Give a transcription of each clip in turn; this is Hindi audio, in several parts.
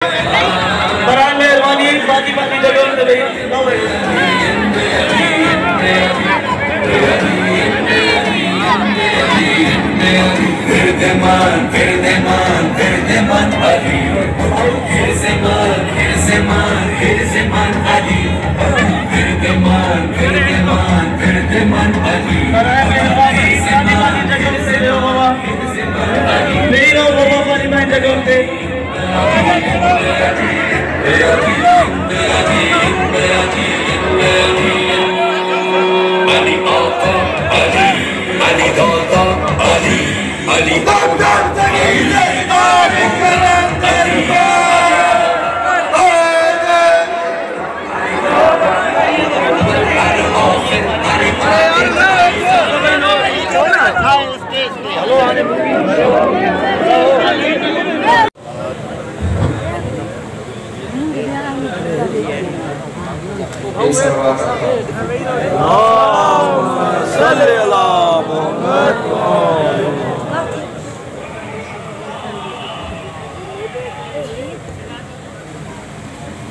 बड़ा मेहरबानी बाकी बाकी जगह पे नहीं रहो बाबा पानी में जगह पे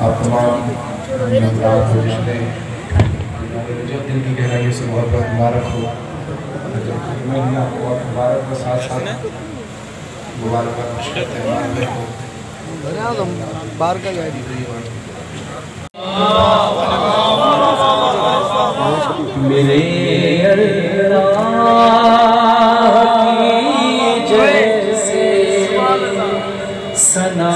आप तमाम रिश्ते जो दिल की गहराइयों से मोहब्बत मुबारक हो। मुबारक के साथ साथ मुबारक हो बाहर का जाए मेरे जैसे सना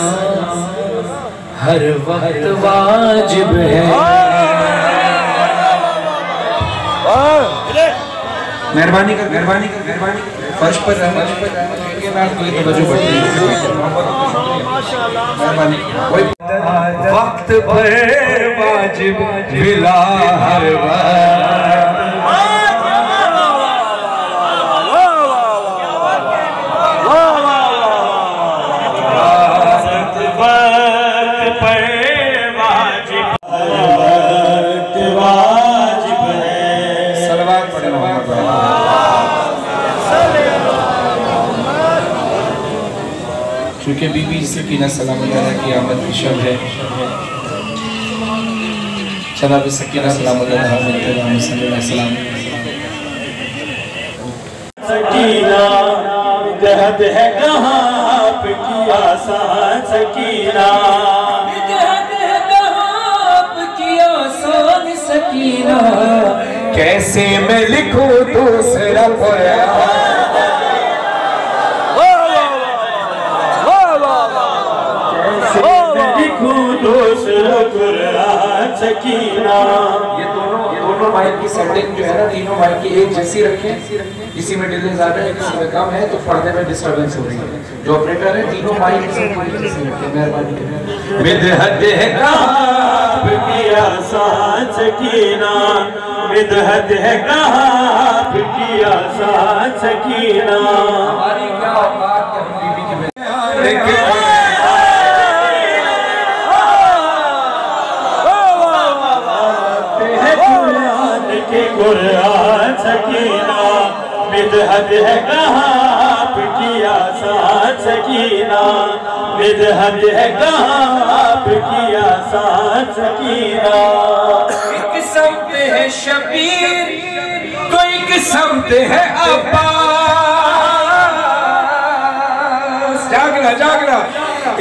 हर वक्त वाजिब है। मेहरबानी कर फर्श पर रहना कोई तवज्जो बढ़ती है। मेहरबानी वक्त पर वाजिब मिला हर क्योंकि बीबी सकीना सलामुल्लाह की आमद की शब है। जनाब सकीना सलामुल्लाह सकीना दहद है कहाँ आपकी आसान सकीना दहद है कहाँ आपकी आसान सकीना। कैसे मैं लिखूं दूसरा कुरान दूसरा कुरान सकीना। ये दोनों माइक की सेटिंग जो है ना तीनों माइक की एक जैसी रखें। किसी में डिले ज्यादा है किसी में कम है तो पर्दे में डिस्टर्बेंस हो रही है। जो ऑपरेटर है तीनों माइक मेहरबानी मिदहद है आपकी आसान सकीना मिदहद है आपकी आसान सकीना। हमारी क्या औकात है हम बीबी की कुरान सकीना मिदहद है कहाँ आपकी आसान सकीना मिदहद है कहाँ आपकी आसान सकीना। एक समत है शबीर तो एक समत है अब्बास। जागना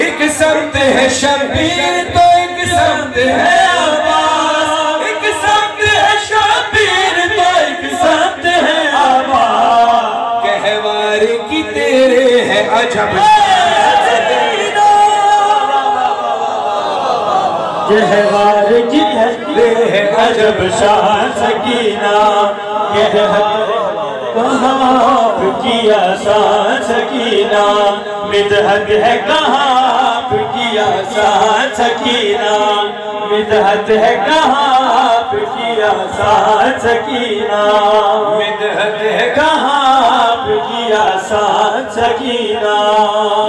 एक समत है शबीर तो एक समत है अब्बास। एक समत है शबीर तो एक समत है अब्बास। कहवार की तेरे है अजब कहवार की तेरे है अजब शान सकीना कहाँ आपकी आसान सकीना मिदहद है कहाँ आपकी आसान सकीना मिदहद है कहाँ आपकी आसान सकीना मिदहद है कहाँ आपकी आसान सकीना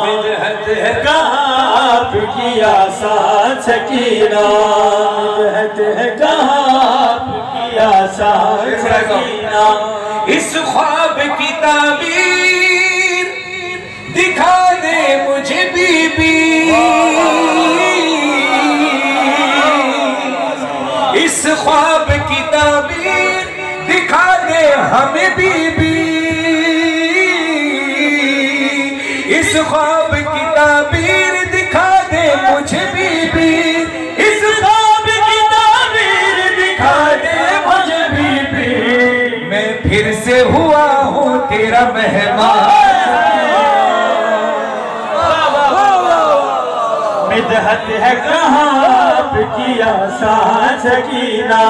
मिदहद है कहाँ आपकी आसान सकीना मिदहद है कहाँ आपकी आसान सकीना। इस ख्वाब की ताबीर दिखा दे मुझे बीबी। बीबी, इस ख्वाब की ताबीर दिखा दे मुझे बीबी, इस ख्वाब की ताबीर दिखा दे मुझे बीबी, मैं फिर से हुआ हूँ तेरा मेहमान। मिदहत है कहाँ आपकी आसान सकीना,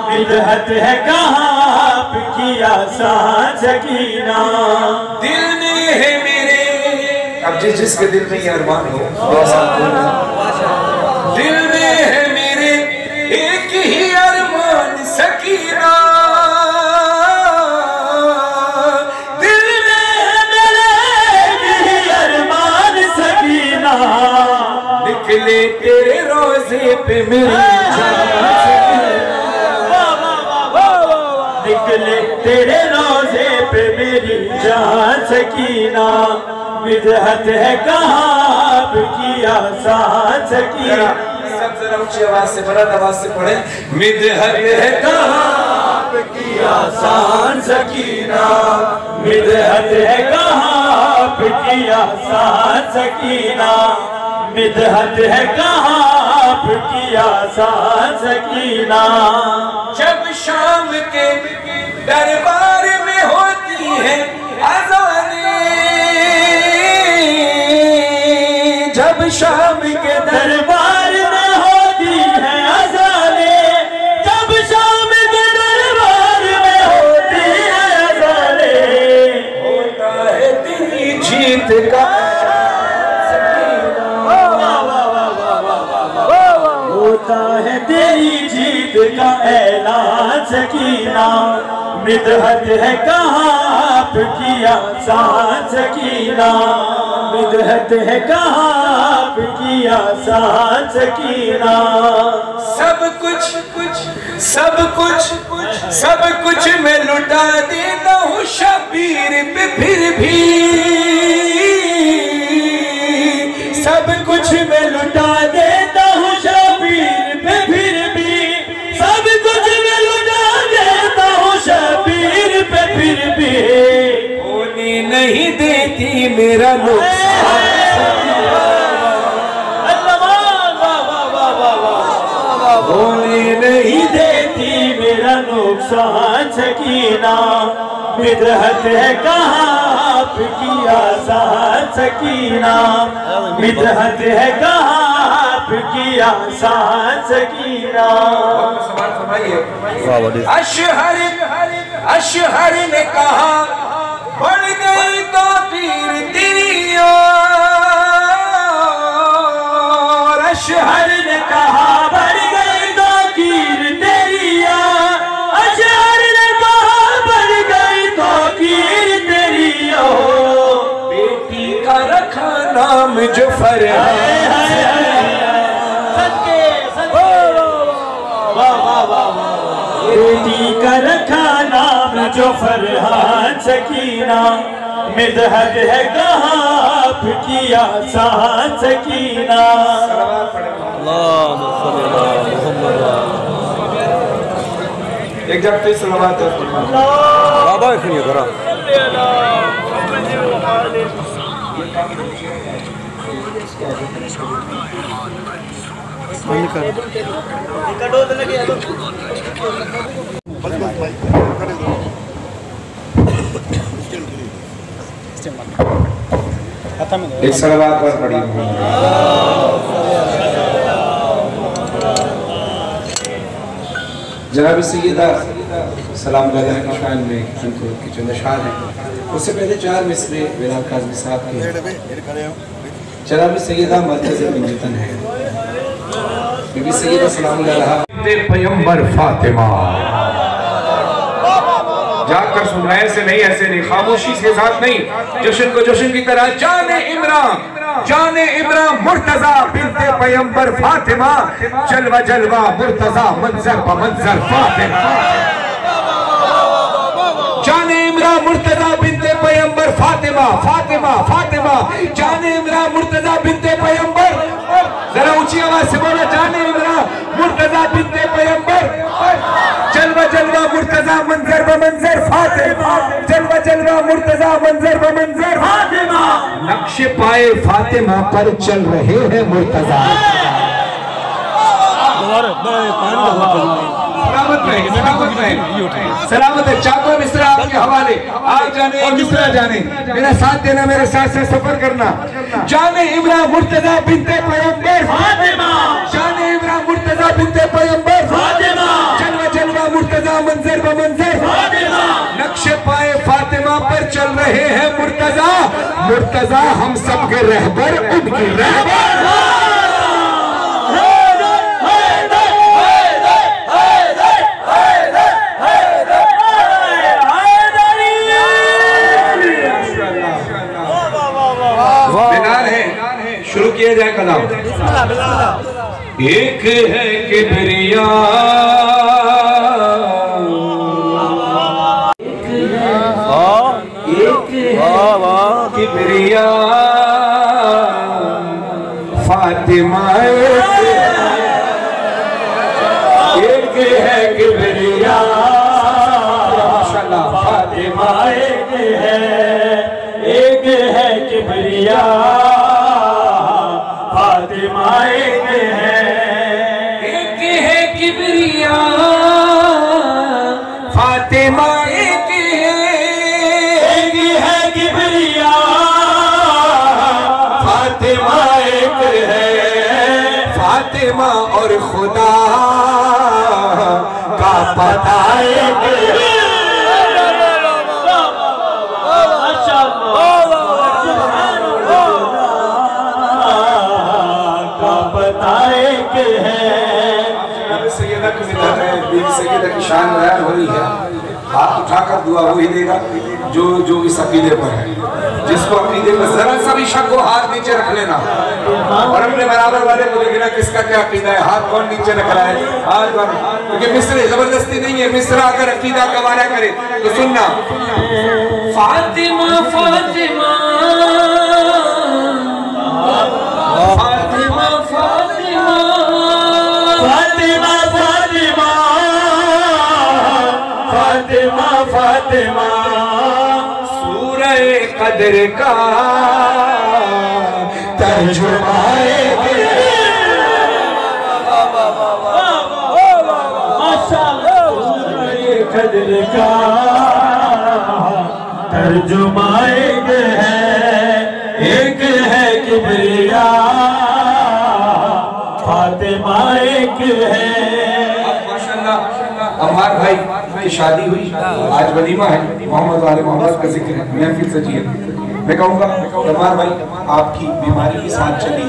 मिदहत है कहाँ आपकी आसान सकीना। दिल में है मेरे, अब जिसके दिल में ये अरमान हो, दिल में है मेरे एक ही अरमान सकीना, दिल में है मेरे एक ही अरमान सकीना, निकले तेरे रोजे पे मेरी निकले तेरे रोजे पे मेरी जान सकीना। मिदहत है कहाँ आपकी आसान सकीना। सब जरा ऊंची आवाज से, बड़ा आवाज से पढ़े। मिदहत है कहाँ आपकी आसान सकीना, मिदहत है कहाँ आपकी आसान सकीना, मिदहत है कहाँ आपकी आसान सकीना। जब शाम के दरबार में होती है अज़ाने, जब शाम के दरबार में होती है अज़ाने, जब शाम के दरबार में होती है अज़ाने, होता है तेरी जीत का, होता है तेरी जीत का ऐलान सकीना। मिदहत है कहाँ आपकी आसान सकीना, मिदहत है कहाँ आपकी आसान सकीना। सब कुछ मैं लुटा देता हूँ शबीर पे, फिर भी सब कुछ मैं लुटा देता हूँ शबीर पे, फिर भी सब कुछ मैं लुटा देता हूँ शबीर पे, फिर भी होने नहीं देती मेरा नुकसान, होने नहीं देती मेरा नुकसान सकीना। मिदहत है कहाँ आपकी आसान सकीना, मिदहत है कहाँ आपकी आसान सकीना। अशहर ने कहा बढ़ गई तो पीर तेरी और, अशहर ने कहा बढ़ गई तो कीर तेरी यार, अशहर ने कहा बढ़ गई तो कीर तेरी यार। बेटी का रखा नाम जो फरहान, बेटी का रखा नाम जो फरहान सकीना। मिदहत है कहाँ आपकी आसान सकीना। एक जब फिर सलावत बाबा इखनी करा एक सलावत पर पड़ी जनाब सैयदा सलाम अलैहा की शान में उनकी जो नशान है, उससे पहले 4 मिसरे बिलाल काज़मी साहब के जनाब सैयदा मरकज़ मिन्नतन है। बीबी सैयदा सलाम अलैहा पैगंबर फातिमा जाकर सुनाए से नहीं, ऐसे नहीं, खामोशी के साथ नहीं, जश्न को जश्न की तरह। जाने इमरान मुर्तजा बिन्ते पैगंबर फातिमा, जलवा जलवा मुर्तजा मंजर ब मंजर फातिमा। जाने इमरान मुर्तजा बिन्ते पैगंबर फातिमा, फातिमा फातिमा। जाने इमरान मुर्तजा बिन्ते पैगंबर, जरा ऊंची आवाज से बोला, जाने इमरान मुर्तजा बिन्ते पैगंबर, जलवा जलवा मुर्तजा मंजर ब मंजर फातिमा, जलवा जलवा मुर्तजा मंजर ब मंजर फातिमा, नक्शे पाए फातिमा पर चल रहे हैं मुर्तजा। सलामत है। चाको मिश्रा आपके हवाले, आप जाने और मिश्रा जाने, मेरा साथ देना, मेरे साथ से सफर करना। जाने इमरा मुर्तजा बिन्ते पैगंबर फातिमा, जाने इमरा मुर्तजा बिन्ते पैगंबर फातिमा, जलवा जलवा मुर्तजा मंजर ब मंजर फातिमा, नक्शे पाए फातिमा पर चल रहे हैं मुर्तजा। मुर्तजा हम सबके रहबर, उनकी रहबर। शुरू किया जाए कलाम। एक है किबरिया, एक है किबरिया फातिमा, एक है किबरिया फातिमा, एक है किबरिया फातिमा, एक है किबरिया फातिमा, एक है किबरिया फातिमा, एक है फातिमा और खुदा का पता एक है। सैयदा की शान बयान हो रही है, हाथ उठाकर दुआ वही देगा जो जो इस अकीदे पर है। जिसको अकीदे पर जरा सा भी शक हो, हाथ नीचे रख लेना और अपने बराबर वाले को देखना किसका क्या अकीदा है, हाथ कौन नीचे रख रहा है, हाथ कौन। क्योंकि मिस्र जबरदस्ती नहीं है, मिस्र अगर अकीदा गवारा करे तो सुनना। फातिमा फातिमा फातिमा फातिमा फातिमा फातिमा फातिमा फातिमा, सूरह कदर का तर्जुमा कदर का तर्जुमा एक है किबरिया फातिमा, एक है। अमर भाई की शादी हुई, आज वलीमा है, मोहम्मद वाले मोहम्मद का जिक्र है, महफिल सजी है। मैं कहूँगा अमर भाई आपकी बीमारी के साथ चली,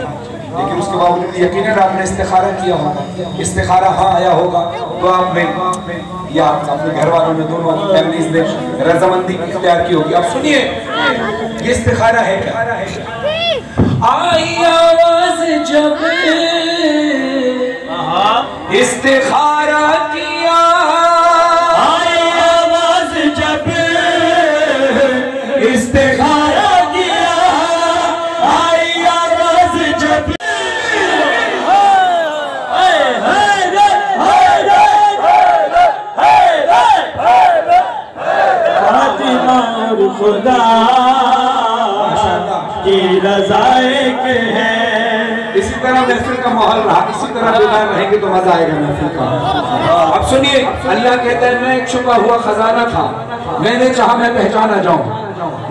लेकिन उसके बावजूद यकीनन आपने इस्तिखारा किया होगा। इस्तिखारा हाँ आया होगा तो आपने या अपने घर वालों ने, दोनों फैमिलीज ने रजामंदी इख्तियार की होगी। आप सुनिए ये इस्तिखारा है क्या? आई आवाज जब इस्तिखारा किया, आई आवाज जब इस्तिखारा किया, आई आवाज जब फातिमा और खुदा की रज़ा एक है। इसी तरह महफिल का माहौल रहा, इसी तरह बीमार रहेंगे तो मजा आएगा महफिल का। अब सुनिए, अल्लाह कहता है मैं एक छुपा हुआ खजाना था, मैंने चाहा मैं पहचाना जाऊं।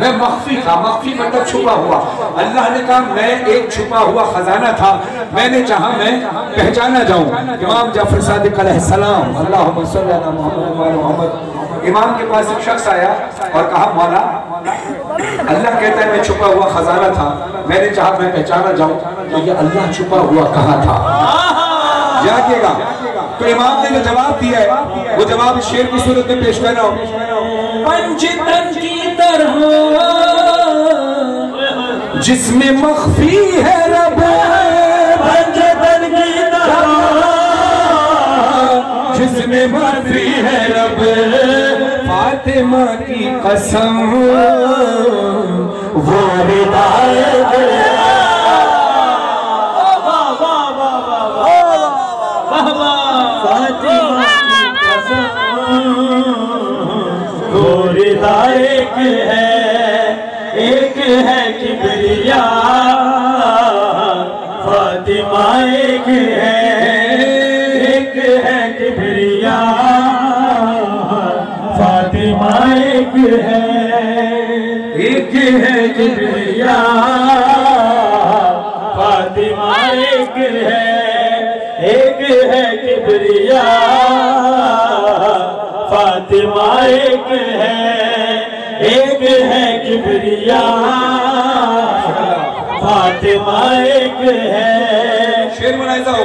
मैं मख्फी था, मख्फी मतलब छुपा हुआ। अल्लाह ने कहा मैं एक छुपा हुआ खजाना था, मैंने चाहा मैं पहचाना जाऊं। इमाम जाफर सादिक अलैहिस्सलाम, अल्लाहुम्मा सल्ली अला मुहम्मद व अला मुहम्मद, इमाम के पास एक शख्स आया और कहा मौला, अल्लाह कहता है मैं छुपा हुआ खजाना था, मैंने चाहा मैं पहचाना जाऊं, तो ये अल्लाह छुपा हुआ कहाँ था? जागिएगा। तो इमाम ने जो जवाब दिया है वो जवाब शेर की सूरत में पेश कर रहा हूं। पंचतन की तरह जिसमें मख्फी है रब, पंचतन की तरह जिसमें मख्फी है रब, फातिमा की कसम वो हिदायत है। खुदा एक है किबरिया फातिमा एक है किबरिया फातिमा एक है किबरिया फातिमा एक है किबरिया फातिमा एक है किबरिया फातिमा एक है। शेर बनाए जाओ।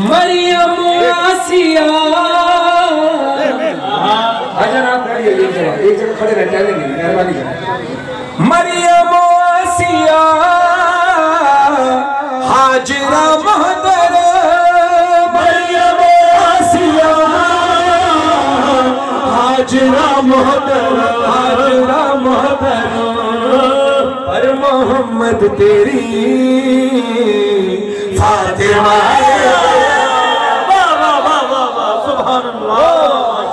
मरियम आसिया अजर आप खड़िए एक जगह खड़े रह जाएंगे मेहरबानी करें। मरियम आसिया हाजरा महदरा मरियम आसिया हाजरा मोहतरमा पर मोहम्मद तेरी फातिमा सुभान अल्लाह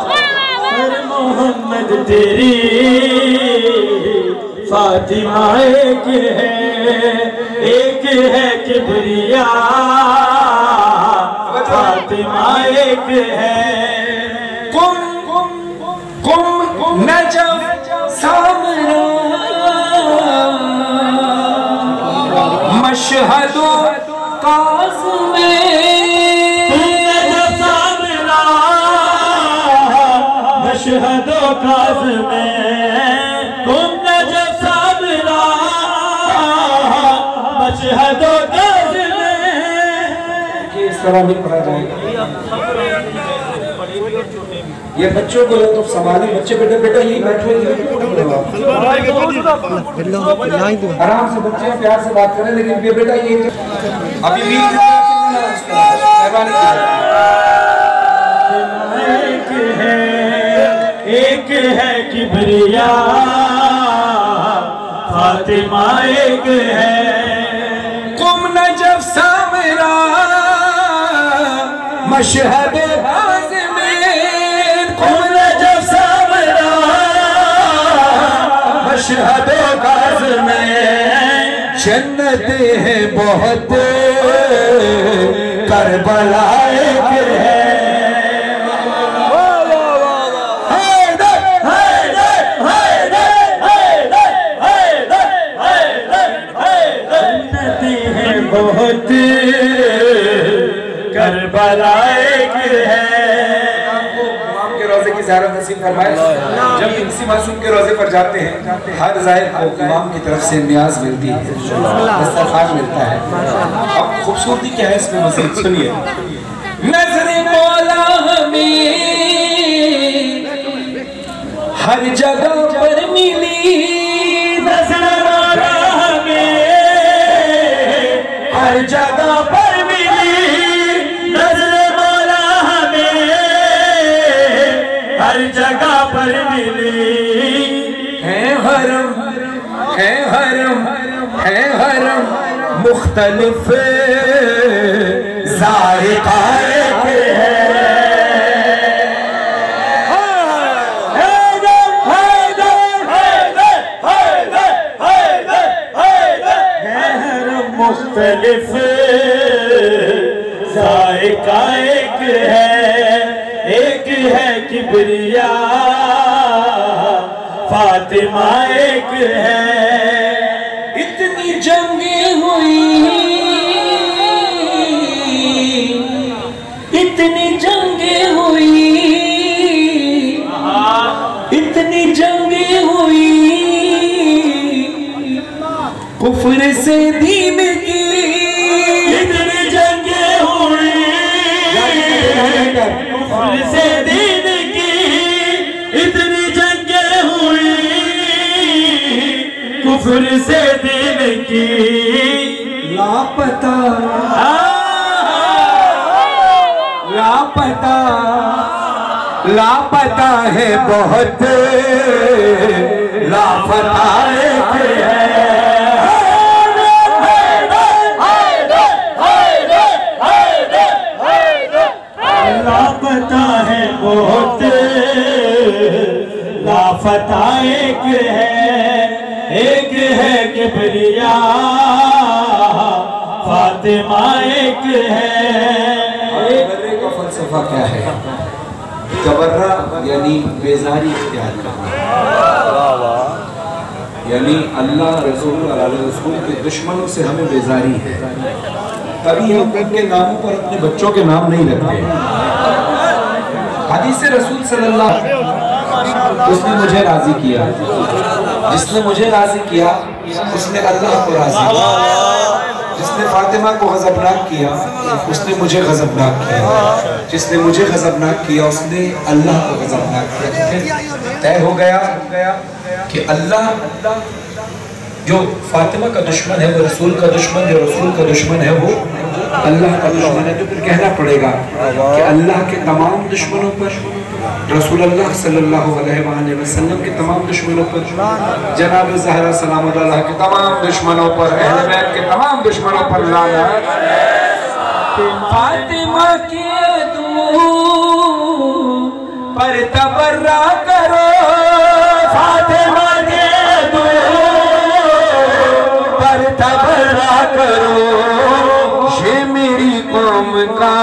पर मोहम्मद तेरी फातिमा एक है किबरिया फातिमा एक है। कुम नजफ सामरा मशहदो काज़िम मशहदो काज़िम कुम नजफ सामरा मशहदो काज़िम। इस तरह नहीं पढ़ा जाएगा। ये बच्चों को तो संभाले बच्चे बेटा यही बैठो आराम से बच्चे प्यार से बात करें लेकिन ये बेटा ये अभी भी एक है किबरिया फातिमा एक है। कुम नजफ सामरा मशहद काज़िम कुम नजफ सामरा मशहद काज़िम जन्नत है बहुत करबला एक है। बहुत करबला एक है। इमाम के रोजे की ज़ियारत नसीब फरमाए। जब किसी मासूम के रोजे पर जाते हैं हर ज़ाहिर को इमाम की तरफ से न्याज मिलती है, दस्तरखान मिलता है। अब खूबसूरती क्या है इसमें मज़ीद सुनिए। नज़रे मौला हमें हर जगह पर मिली नज़रे मौला हमें हर जगह पर मिली नज़रे मौला हमें हर जगह पर मिली। है हरम है हरम है हरम मुख्तलिफ ज़ायक़ा एक है। मुख्तलिफ ज़ायक़ा एक है किबरिया फातिमा एक है। इतनी जंगें हुई इतनी जंगें हुई इतनी जंगें हुई कुफ्र से दीन की इतनी जंगें हुई कुफ्र से दीन की इतनी जंगें हुई कुफ्र से दीन की। लापता लापता लापता है बहुत लापता एक है। लापता है बहुत लापता एक है किबरिया, फातिमा एक है। का फलसफा क्या है? तबर्रा यानी बेजारी इख्तियार करना, यानी अल्लाह रसूल के दुश्मनों से हमें बेजारी है, तभी हम उनके नामों पर अपने बच्चों के नाम नहीं रखते। हदीस रसूल सल्लल्लाहु अलैहि वसल्लम, उसने मुझे राजी किया, जिसने मुझे राजी किया उसने अल्लाह को राजी किया, जिसने फातिमा को गज़बनाक किया उसने मुझे गज़बनाक किया, जिसने मुझे गज़बनाक किया उसने अल्लाह को गज़बनाक किया। तय हो गया कि अल्लाह जो फातिमा का दुश्मन है वो रसूल का दुश्मन, जो रसूल का दुश्मन है वो अल्लाह का दुश्मन है। तो फिर कहना पड़ेगा कि अल्लाह के तमाम दुश्मनों पर, रसूल अल्लाह सल्लल्लाहु अलैहि वसल्लम के तमाम दुश्मनों पर, जनाब ज़हरा सलामुल्लाह अलैहा के तमाम दुश्मनों पर, अहले बैत के तमाम दुश्मनों पर लानत। फातिमा की पर तबर्रा करो, फातिमा के पर तबर्रा करो, ये मेरी कौम का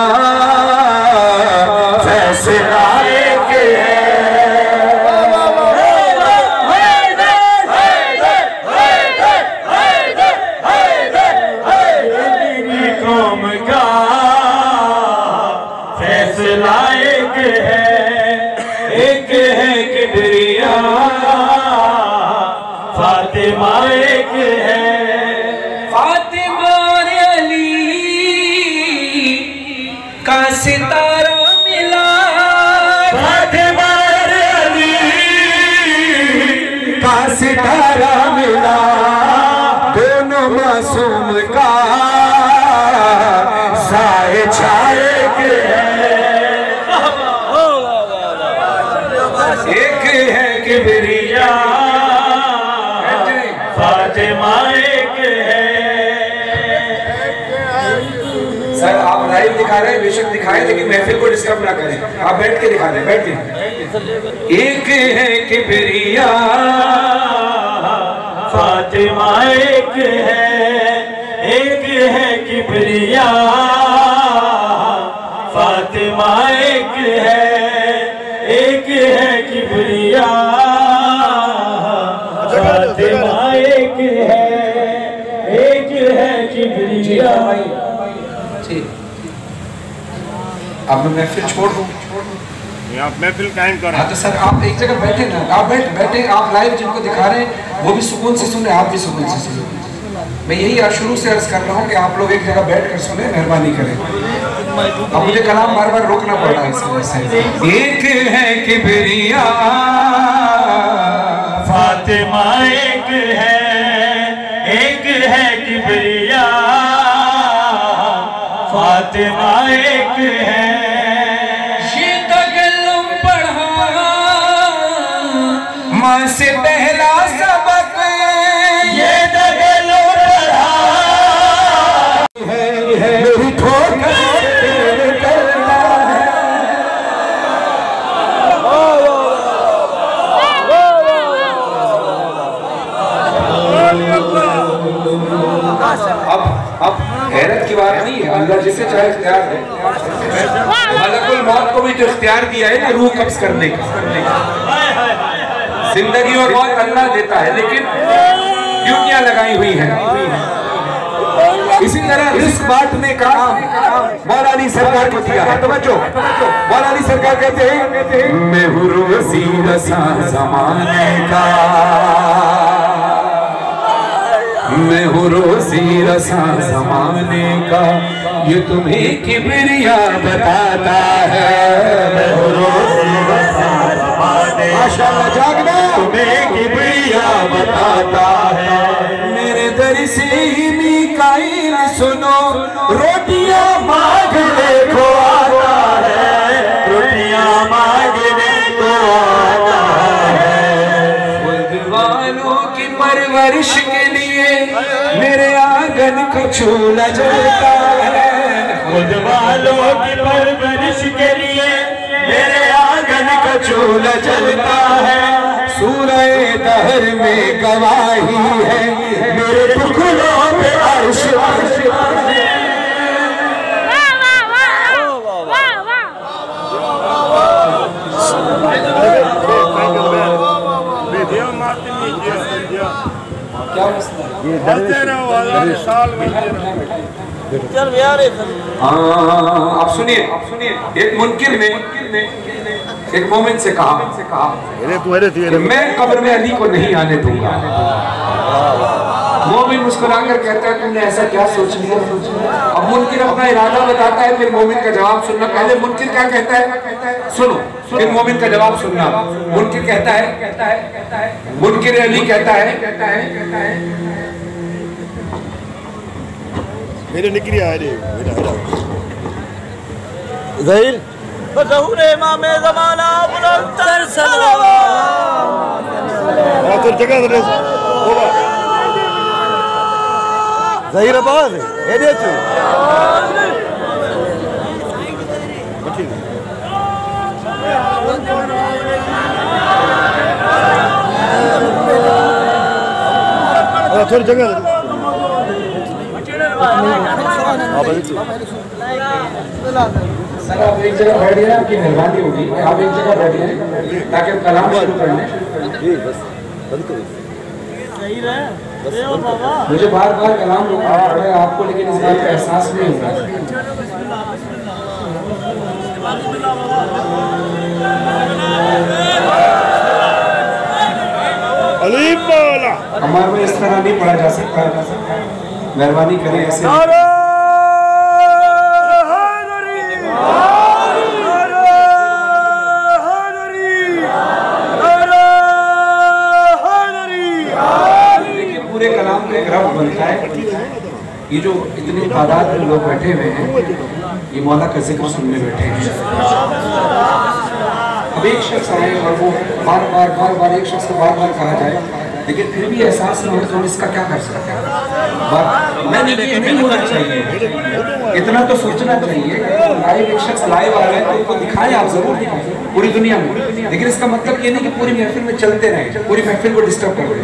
फैसला एक है। मेरी कौम का फैसला एक है किबरिया, फातिमा एक है। फातिमा और अली का सितारा मिला, फातिमा और अली का सितारा मिला, दोनों मासूम का साए छाए के एक है किबरिया, फातिमा एक है। सर आप लाइव दिखा रहे हैं, बेशक दिखाएं, लेकिन महफिल को डिस्टर्ब ना करें। आप बैठ के दिखा रहे हैं, बैठ के। एक है किबरिया, फातिमा एक है किबरिया, फातिमा एक है किबरिया, फातिमा एक है किबरिया। अब मैं महफिल छोड़ दूं? आप महफिल कायम करें। हाँ तो सर आप एक जगह बैठे ना, आप बैठे, आप लाइव जिनको दिखा रहे हैं वो भी सुकून से सुने, आप भी सुकून से सुने। मैं यही शुरू से अर्ज कर रहा हूँ कि आप लोग एक जगह बैठ कर सुने, मेहरबानी करें। अब मुझे कलाम बार बार रोकना पड़ रहा है इस वजह से। एक है किबरिया, फातिमा एक है किबरिया, फातिमा एक है। ये तकल्लुम पढ़ा माँ से पहला सबक, ये तकल्लुम पढ़ा मेरी ठोकर तेरे करना है। अब हैरत की बात नहीं है, अल्लाह जिसे चाहे इख्तियार दे। मलकुल मौत को भी तो इख्तियार दिया है ना रूह कब्ज करने का। जिंदगी और मौत अल्लाह देता है, लेकिन ड्यूटियां लगाई हुई हैं। इसी तरह रिस्क बांटने का काम मौला अली सरकार को दिया है। तवज्जो, मौला अली सरकार कहते हैं मैं हूँ रोज़ी रसा ज़माने का, मैं हूँ रोज़ी रसा ज़माने का, ये तुम्हें किबरिया बताता है। मैं हूँ रोज़ी रसा ज़माने का, माशाअल्लाह जागना, तुम्हें किबरिया बताता है। मेरे दर से ही मीकाईल सुनो, रोटियां मांगने को आता है, रोटियां मांगने को आता है। खुद वालों की परवरिश के लिए मेरे आंगन को चूल्हा जलता है, खुद वालों की परवरिश के लिए मेरे आंगन का चूल्हा जलता है। सूरह दहर में गवाही है मेरे टुकड़ों पे अर्श क्या मसला आप सुनिए एक मुनकिर ने एक मोमिन से कहा कि मैं कब्र में अली को नहीं आने दूंगा। मोमिन मुस्कुराकर कहता है तुमने ऐसा क्या सोच लिया। अब मुनकिर अपना इरादा बताता है, फिर मोमिन का जवाब सुनना। पहले मुनकिर क्या कहता है सुनो, फिर मोमिन का जवाब सुनना। मुनकिर कहता है मुनकिर अली कहता है मेरे निकली आ रही ज़हीर ज़हूर इमाम ज़माना बुलंदतर सलावत तो जगह दे होगा ज़हीर आवाज़ है ये चीज़ थोड़ी जगह सर आप एक जगह बैठ गए, आपकी मेहरबानी होगी, आप एक जगह बैठ गए ताकि हम कलाम शुरू कर लें। मुझे बार बार कलाम रोकना पड़ रहा है आपको, लेकिन इस बात का एहसास नहीं हो रहा। हमारे में इस तरह नहीं पढ़ा जा सकता, मेहरबानी करें ऐसे। पूरे कलाम का एक रब बनता है। ये जो इतनी तादाद में लोग बैठे हुए हैं, ये मौला का जिक्र सुनने बैठे हैं। अब एक शख्स आए और वो बार बार एक शख्स को बार बार कहा जाए, लेकिन फिर भी एहसास न हो तो इसका क्या कर सकते हैं। मैंने नहीं होना चाहिए, इतना तो सोचना चाहिए। लाइव एक शख्स लाइव आ रहा है तो उनको दिखाएं, आप जरूर दिखाएं पूरी दुनिया में, लेकिन इसका मतलब ये नहीं कि पूरी महफिल में चलते रहें, पूरी महफिल को डिस्टर्ब कर दें।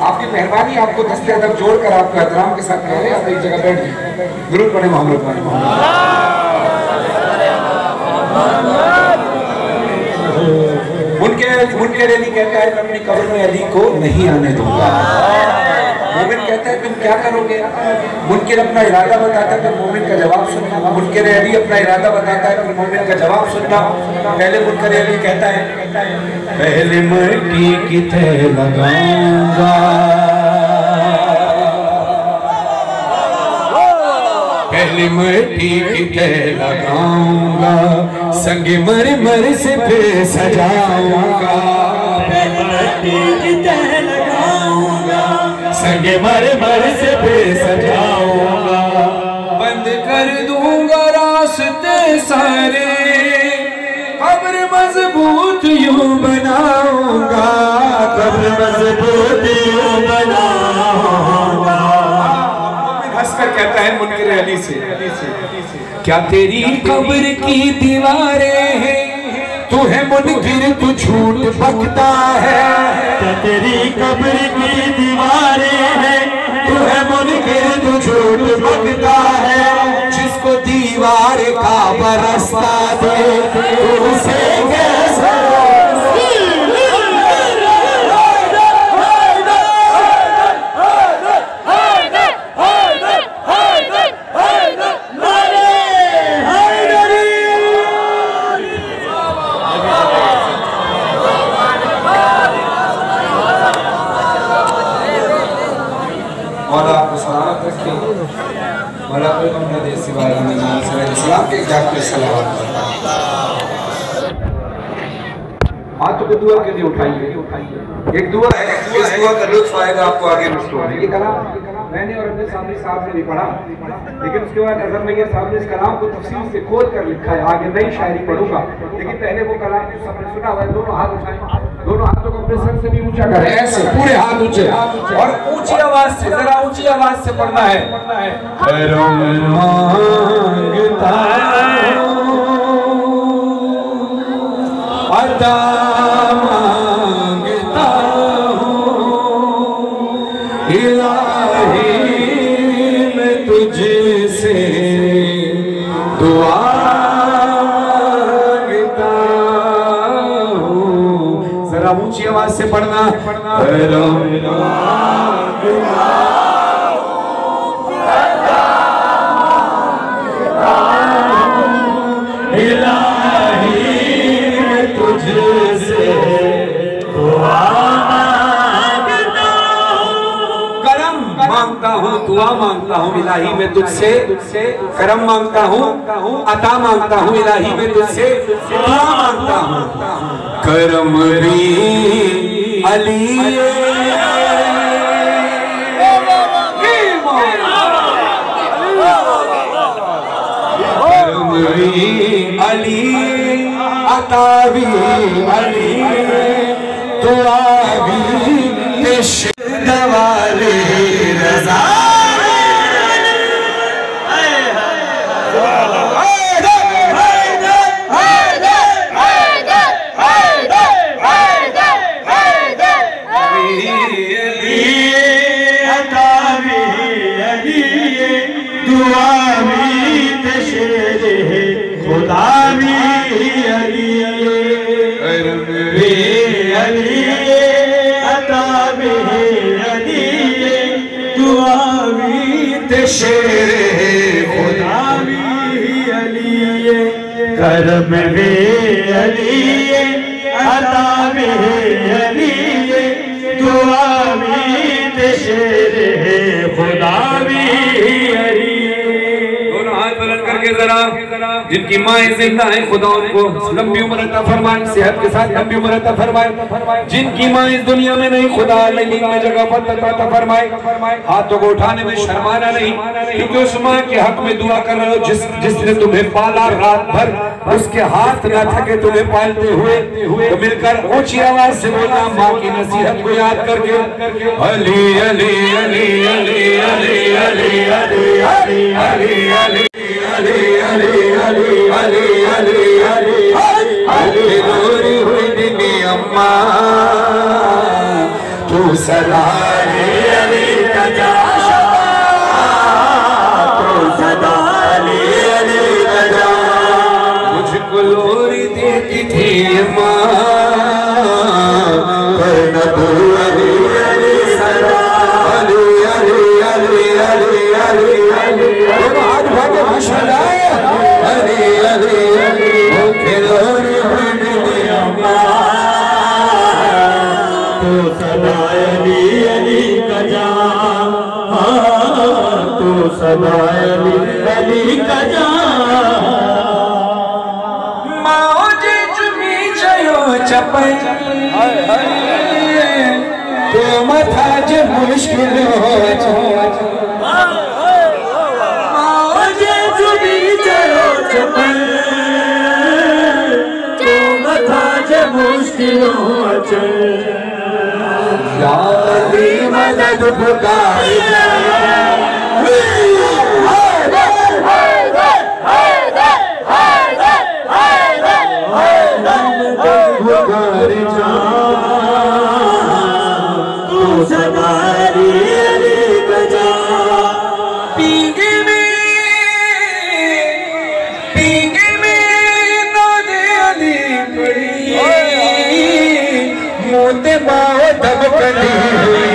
आपकी मेहरबानी, आपको दस्ते अदब जोड़कर आपको एहतराम के साथ कह रहे हैं, आप एक जगह बैठ जाए। दुरूद पढ़े मोहम्मद मुनकिर अली कहता है मैं अपनी कब्र में अली को नहीं आने दूंगा। मोमिन कहता है तुम क्या करोगे। मुनकिर अपना इरादा बताता है, फिर मोमिन का जवाब सुनना। मुनकिर अली अपना इरादा बताता है, फिर मोमिन का जवाब सुनना। पहले मुनकिर अली कहता है पहले मट्टी की तह लगाऊंगा, पहले मट्टी की तह लगाऊंगा, संगे मरमर से फिर सजाऊंगा, मट्टी की तह लगाऊंगा, संगे मरमर से फिर सजाऊंगा, बंद कर दूंगा रास्ते सारे, कब्र मजबूत यूं बनाऊंगा, कब्र मजबूत यूं बनाऊंगा। हंसकर कहता है मुनकिर अली से क्या तेरी कब्र की दीवारें हैं, तू है मुनकिर तू झूठ बकता है, क्या तेरी कब्र की दीवारें हैं, तू है मुनकिर तू झूठ बकता है, जिसको दीवार का बरसता दे तू उसे कैसे हाथों को दुआ के लिए उठाइए। एक दुआ है, इस दुआ का लुत्फ आएगा आपको आगे में। ये कलाम मैंने और अपने सामने साहब ने भी पढ़ा, लेकिन उसके बाद अजहर नैयर साहब ने इस कलाम को तफसील से खोद कर लिखा है। आगे नई शायरी पढ़ूंगा, लेकिन पहले वो कलाम जो सबने सुना हुआ है, दोनों हाथ उठाएं, दोनों हाथों को अपने सर से भी ऊंचा करें, ऐसे पूरे हाथ ऊंचे और ऊंची आवाज से, जरा ऊंची आवाज से पढ़ना है। अता दुआ मांगता हूँ। जरा ऊंची आवाज से पढ़ना। तुझसे दुआ मांगता हूँ, करम मांगता हूँ, दुआ मांगता हूँ इलाही में तुझसे, करम मांगता हूँ, अता मांगता हूँ इलाही में तुझसे, दुआ मांगता हूँ। करम भी अली करम भी अली, अता भी अली, दुआ भी इश्क़ वाले रज़ा। शेर खुदा भी अली, करम भी अली, अता भी अली, दुआ भी शेर खुदा भी अली। दोनों हाथ बुलंद करके जरा, जिनकी माएँ जिंदा हैं खुदा उनको लंबी उम्र अता फरमाए, सेहत के साथ लंबी उम्र अता फरमाए। जिनकी माँ इस दुनिया में नहीं, खुदा अल्लाह में जगह अता फरमाए। हाथों को उठाने में शर्माना नहीं, क्योंकि उस माँ के हक में दुआ कर रहे हो जिसने तुम्हें पाला रात भर, उसके हाथ ना थके तुम्हें पालते हुए। तो मिलकर ऊंची आवाज से बोलना माँ की नसीहत को याद करके, अली अली अली अली अली अली अली अली अली अली अली अली अली अली अली अली अली रोरी हुई दिनी अम्मा तू सदा अली अली कजा, तू सदा अली अली कजा। मुझको लोरी देती थी अम्मा पर न तू अली अली सदा अली अली अली अली अली अली। हाथ भागे माशाअल्लाह। अली अली अली लोरी हुई दिनी अम्मा तू सदा अली अली कजा, तू सदा अली अली कजा। माओजे जुमी जयो चपई तो मथा जे मुश्किल हो माओजे जुमी जयो चपई तो मथा जे मुश्किल हो यादी मदद पुकारी तू सदा अली अली कजा। पींगे में नौदे अली पड़ी मोते बाओ दब कली हुई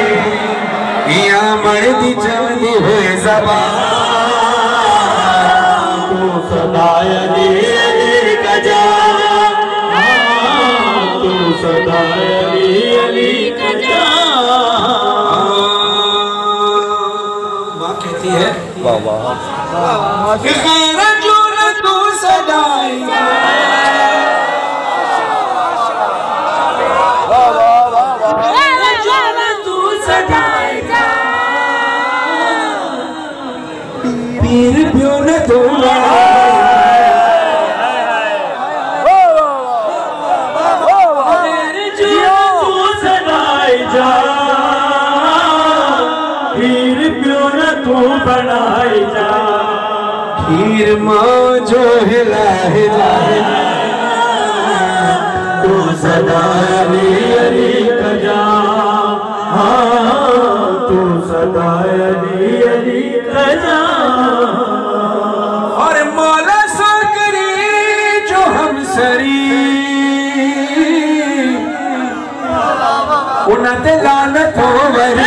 या मर्दी चली हुई ज़बान। तू सदा अली अली कजा, तू सदा अली अली कजा। माँ कहती है कि खैर जो न तू सदाई पीर प्यो न तू बनाई जा खीर माँ जो हिला हिला तू सदा अली अली कजा, तू सदा अली अली कजा। और मौला उन्नत लानत हो वरी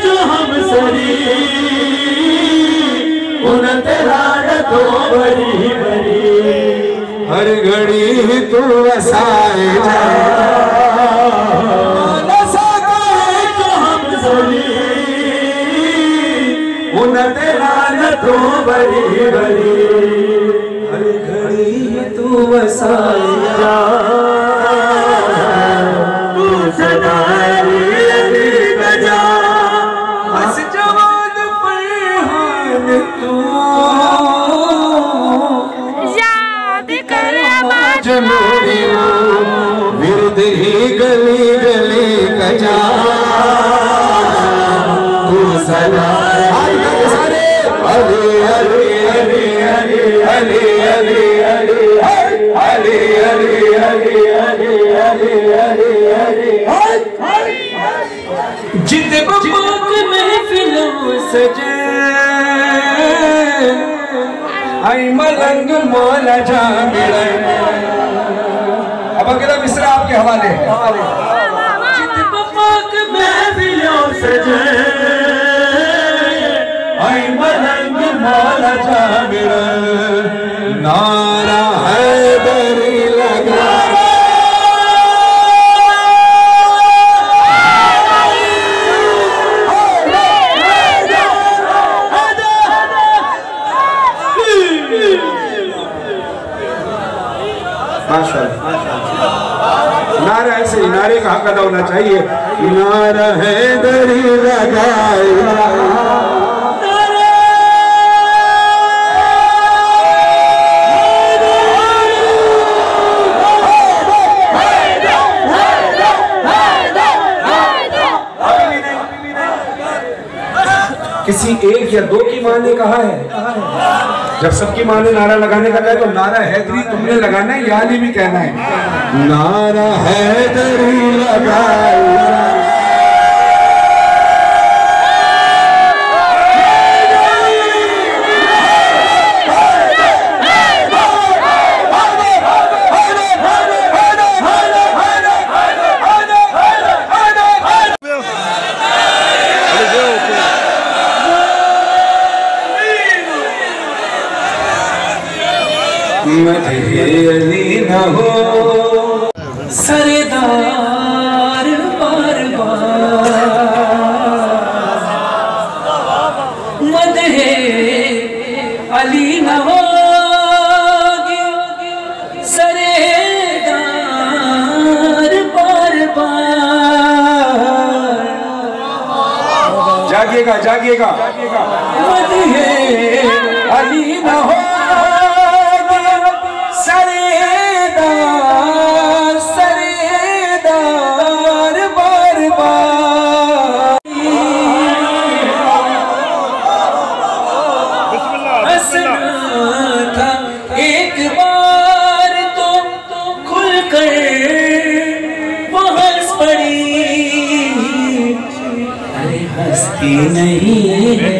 जो हम सरी उन्नत लानत हो वरी वरी हर घड़ी तू वसाए जो हम सरी उन्नत लानत हो वरी वरी हर घड़ी तू वसाए जा तू सदा बस जवान फरहान तू याद कर जनूरी विरद ही गली गली गजा तू सदा अली अली अली अली अली अली अली अली अली अली अली अली जिद बपाक महफिलों सजे आई मलंग मौला जा मिले। अब अगला मिसरा आपके हवाले। जिद बपाक महफिलों सजे आई मलंग मौला जा मिले नारा हैदरी लगा नारा ऐसे ही नारे का हक अदा होना चाहिए। नारा हैदरी लगाए किसी एक या दो की माँ ने कहा है। जब सबकी माँ ने नारा लगाने का कहा तो नारा हैदरी तुमने लगाना है या अली भी कहना है। नारा हैदरी लगाए मुझे अली न हो सरदार बार मदहे अली न होगी सरदार बार जागिएगा जागिएगा। मदहे अली न हो एक बार तो खुल कर बहस पड़ी अरे हस्ती नहीं है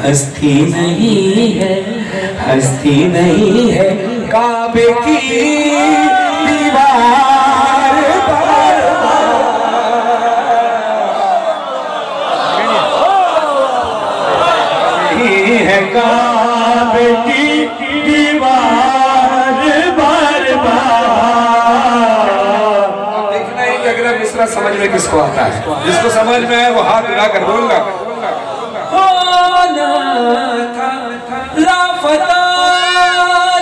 हस्ती नहीं है हस्ती नहीं है काबे की दीवार है काबे की दीवार बार बार। देखना है कि अगला मिसरा समझ में किसको आता है। जिसको समझ में है वो हाथ उठा कर बोलगा। लापता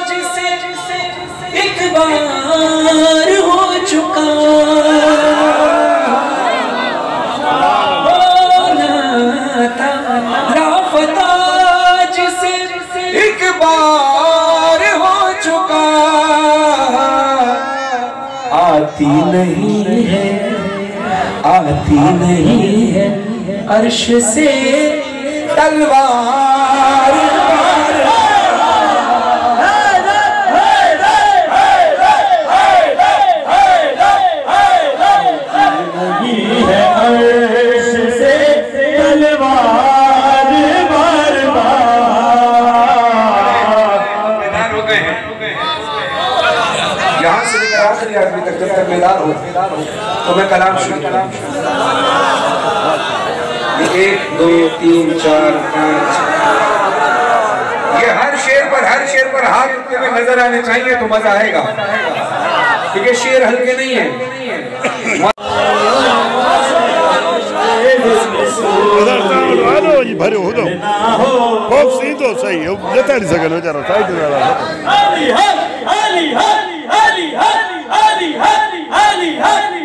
जिसे एक बार हो चुका लापता जिसे एक बार हो चुका आती नहीं है आती नहीं है अर्श से तलवार नहीं है अर्श से तलवार बार बार। बेदार हो गए हैं। तो मैं कलाम शुरू 1 2 3 4 5 ये हर शेर पर हाथ उठते हुए नजर आने चाहिए तो मजा आएगा, क्योंकि शेर हल्के नहीं है। भरे हो तो खूब सी तो सही है, जता नहीं सकन बेचारा साइड में वाला हाली हाली हाली हाली हाली हाली हाली हाली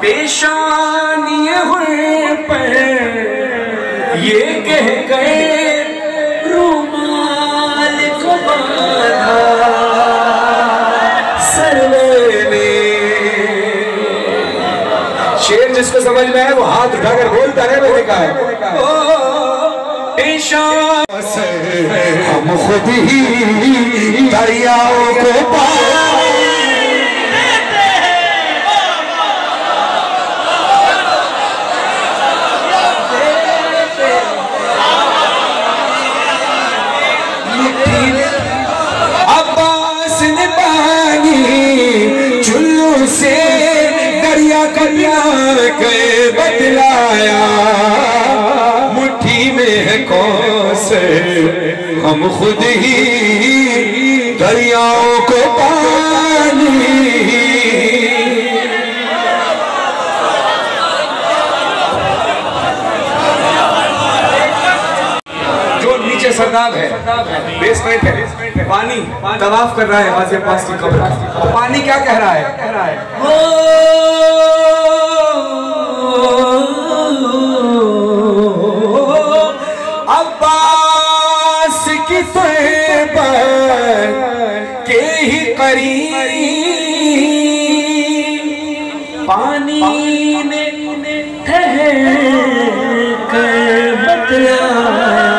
पेशानी पर ये कह गए रुमाल को बांधा शेर जिसको समझ में आए वो हाथ उठाकर बोलता है, मैंने कहा है हम खुद ही दरियाओं को अब्बास ने पानी चुल्लू से दरिया करिया के बदलाया, मुट्ठी में है कौस हम खुद ही दरियाओं को पानी। जो नीचे सरदाब है, बेसमेंट है, पानी तवाफ कर रहा है गाजी अब्बास की कब्र, और पानी क्या कह रहा है? अब्बास की तौबा के ही करीब पानी ने ठहर कर बतलाया,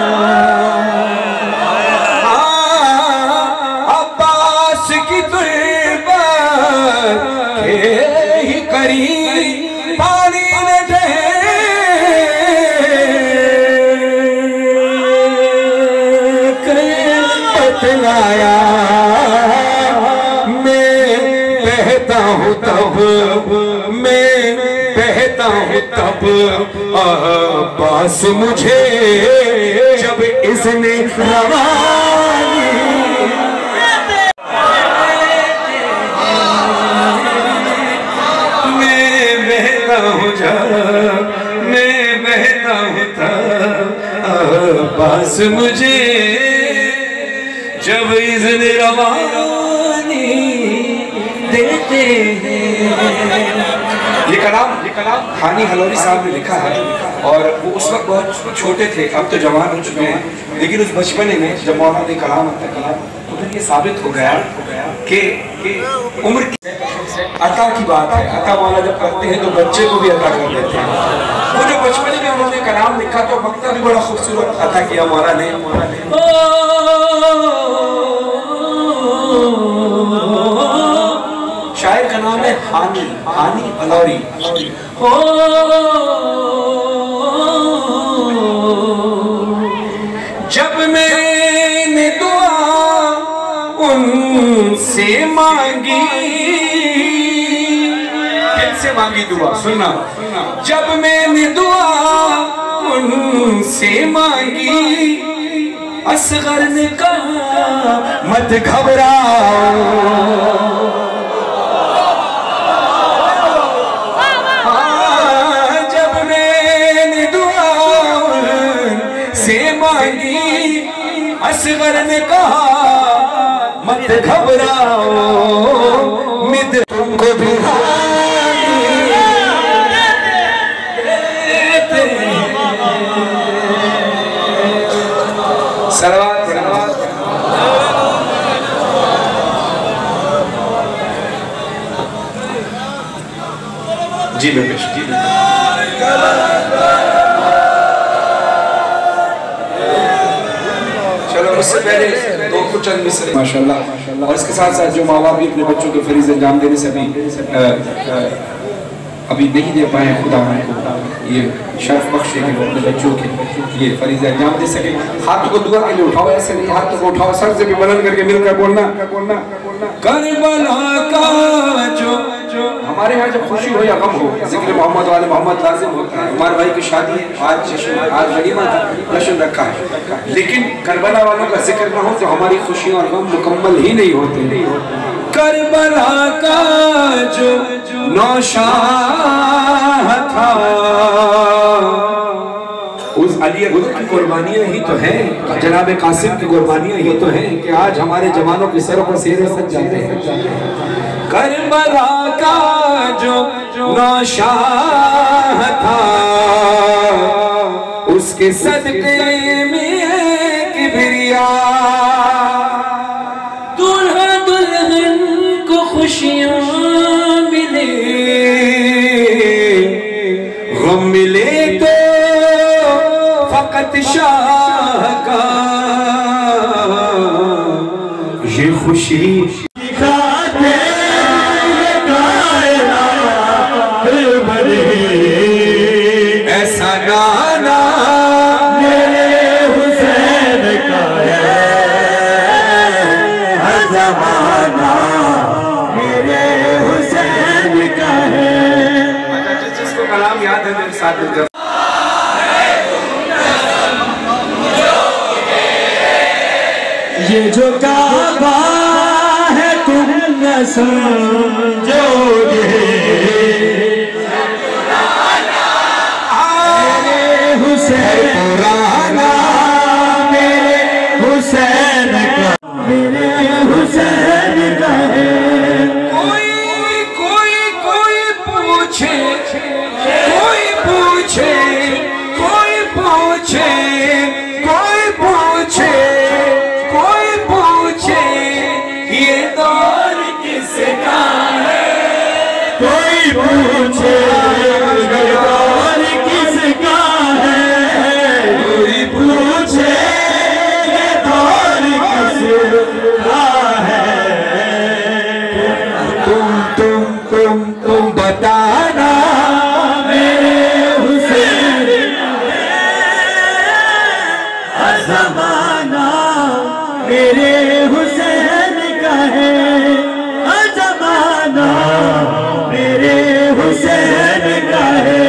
अब्बास की तौबा के ही करीब पानी ने बतलाया। मैं बहता हूँ तब, मैं बहता हूँ तब अब्बास मुझे जब इसने रवानी। मैं बहता हूँ जब, मैं बहता हूँ तब अब्बास मुझे जब इज़्न रवानी देते हैं। ये कलाम हानी हलौरी साहब ने लिखा है, और वो उस वक्त बहुत छोटे थे, अब तो जवान हो चुके हैं, लेकिन उस बचपने में जब मौलाना ने कलाम तो फिर ये साबित हो गया कि उम्र की अता की बात है। अता मौला जब करते हैं तो बच्चे को भी अता कर देते हैं। वो जो बचपने में उन्होंने कलाम लिखा तो वक्ता भी बड़ा खूबसूरत अता किया मौला ने। शायर का नाम है हानी हलौरी। जब मैंने दुआ उनसे मांगी, किनसे मांगी दुआ? सुनना, जब मैंने दुआ उनसे मांगी, असगर ने कहा मत घबराओ, जब मैंने दुआ उनसे मांगी, असगर ने कहा मत घबराओ, मिद तुमको भी सलवात जी बेश जी। चलो उससे पहले दो कुछ चंद मिसरे माशाल्लाह, और इसके साथ साथ जो माँ बाप भी अपने बच्चों के फरीज़ अंजाम देने से भी अभी नहीं दे पाए खुदा उनको ये शर्फ बख्शे कि वो अपने बच्चों के ये फरीज़ा अंजाम दे सके। हाथ को दुआ के लिए उठाओ, ऐसे नहीं हाथ को उठाओ, सर से भी बुलंद करके मिलकर बोलना करबला का जो हमारे यहाँ जब खुशी हो या गम हो जिक्र मोहम्मद वाले मोहम्मद लाजिम होता है। हमारे भाई की शादी आज वलीमा था, जश्न रखा है, लेकिन करबला वालों का जिक्र ना हो तो हमारी खुशियाँ और गम मुकम्मल ही नहीं होते। करबला का जो नौशाह था उस अली अकबर की कुर्बानियां ही तो हैं, जनाब कासिम की कुर्बानियां ही तो हैं कि आज हमारे जवानों के सरों पर सेरे सज जाते हैं। करबला का जो नौशाह था उसके सदके में किबरिया दूल्हा दुल्हन को खुशियां मिले, गम मिले तो फकत शाह का ये खुशी दिखाते ऐसा गाना मेरे हुसैन का है ज़माना मेरे हुसैन का है। जिसको कलाम याद है मेरे साथ मिलकर ये जो काबा है तुम न समझोगे, मेरे हुसैन पुराना मेरे हुसैन का मेरे हुसैन का है। कोई कोई कोई पूछे कोई पूछे कोई पूछे कोई पूछे कोई पूछे ये दौर किसका है, कोई पूछे ये दौर किसका है, कोई पूछे ये दौर किसका है। तुम बताना मेरे हुसैन ज़माना मेरे हुसैन का है, ज़माना मेरे हुसैन का है।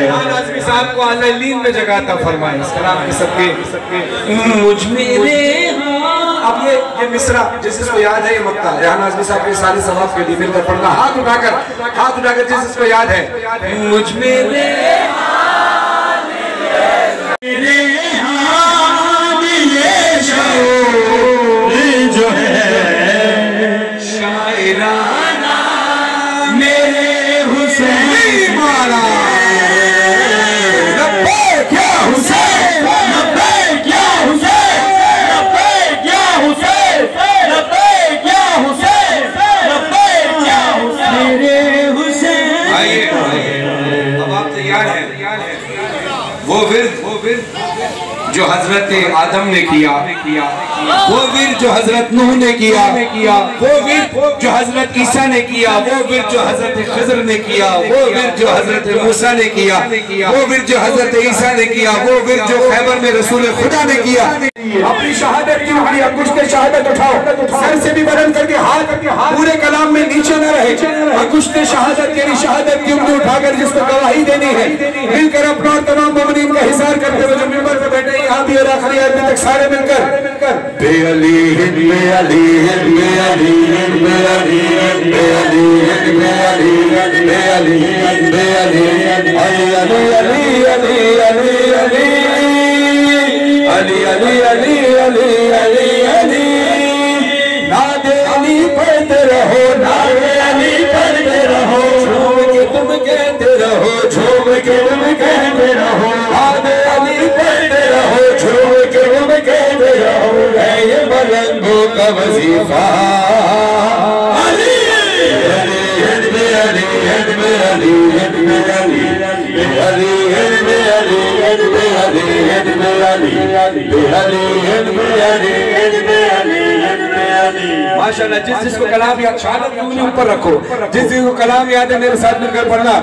आज़मी साहब को आज़मीन में जगाता फरमाए इस कलाम के सबके मुझ मेरे। अब ये मिसरा जिसको याद है ये मक्ता रेहान आज़मी साहब के सारे सवाब के लिए मिलकर पढ़ना, हाथ उठाकर जिसको याद है मुझ मेरे जो है शायराना मेरे हुसैन मारा क्या हुसैन क्या हुसैन क्या हुसैन क्या हुसैन क्या हुसैन मेरे हुसैन। आइए अब आप तैयार हैं वो विर्द जो हजरत आदम ने किया, वो विर्द जो हजरत नूह ने किया, वो विर्द जो हजरत ईसा ने किया, वो विर्द जो हजरत खिज़र ने किया, वो विर्द जो हजरत मूसा ने किया, वो विर्द जो हजरत ईसा ने किया, वो विर्द जो खैबर में रसूल खुदा ने किया। अपनी शहादत की उंगली अंगुश्ते शहादत उठाओ, सर से भी बुलंद करके हाथ पूरे कलाम में नीचे न रहे। अंगुश्ते शहादत यानी शहादत की उंगली उठाकर जिसको गवाही देनी है, मिलकर अपना और तमाम मोमिनीन का हिसार करते हुए जो मिंबर पे बैठे यहाँ भी और आखिरी आदमी तक सारे मिलकर बे अली बे अली बे अली बे अली बे अली बे अली बे अली बे अली अली अली अली अली अली अली अली अली अली अली अली नादे अली पढ़ते रहो, नादे अली पढ़ते रहो, झूम के तुम कहते रहो, झूम के तुम कहते रहो, नादे अली पढ़ते रहो, झूम के तुम कहते रहो, है ये मलंगों का वजीफा। अली अली अली अली अली अली अली अली अली अली अली अली माशाल्लाह। जिस जिसको कलाम याद, शहादत की उंगली ऊपर रखो, जिस जिसको कलाम याद है मेरे साथ मिलकर पढ़ना।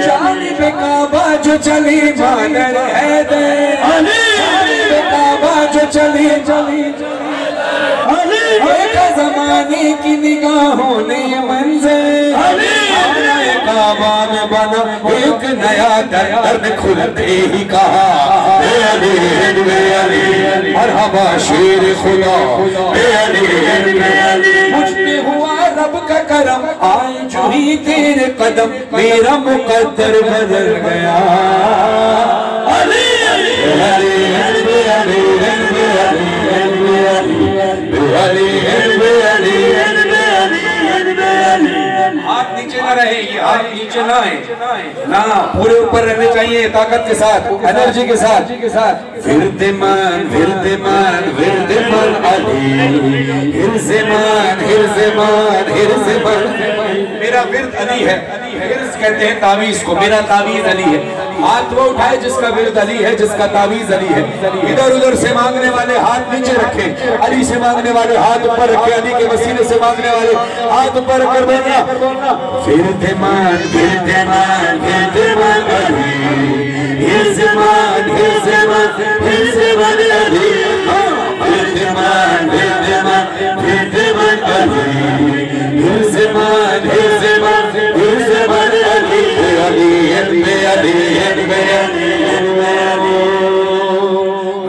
जानिब काबा जो चली मादर हैदर, काबा जो चली ज़माने की निगाहों ने मंज़िल, काबा में बना एक नया दर्द खुलते ही कहा मरहबा शेर खुदा, मुझे हुआ रब का करम, आए जो ही तेरे कदम, मेरा मुकद्दर बदल गया। हाथ नीचे ना रहे, ये हाथ नीचे ना है ना, पूरे ऊपर रहने चाहिए ताकत के साथ, एनर्जी के साथ। विरदमान विरदमान विरदमान अली, हिरज़मान हिरज़मान हिरज़मान, मेरा विरद अली है। हिर्ज़ कहते हैं तावीज़ को, मेरा तावीज़ अली है। हाथ वो उठाए जिसका विरद अली है, जिसका तावीज़ अली है। इधर उधर से मांगने वाले हाथ नीचे रखे, अली से मांगने वाले हाथ ऊपर रखे, अली के वसीले से मांगने वाले हाथ ऊपर रखकर बोलना विरदमान विरदमान विरदमान अली, हिरज़मान हिरज़मान हिरज़मान अली, विरदमान विरदमान विरदमान अली, हिरज़मान हिरज़मान हिरज़मान अली, अली अली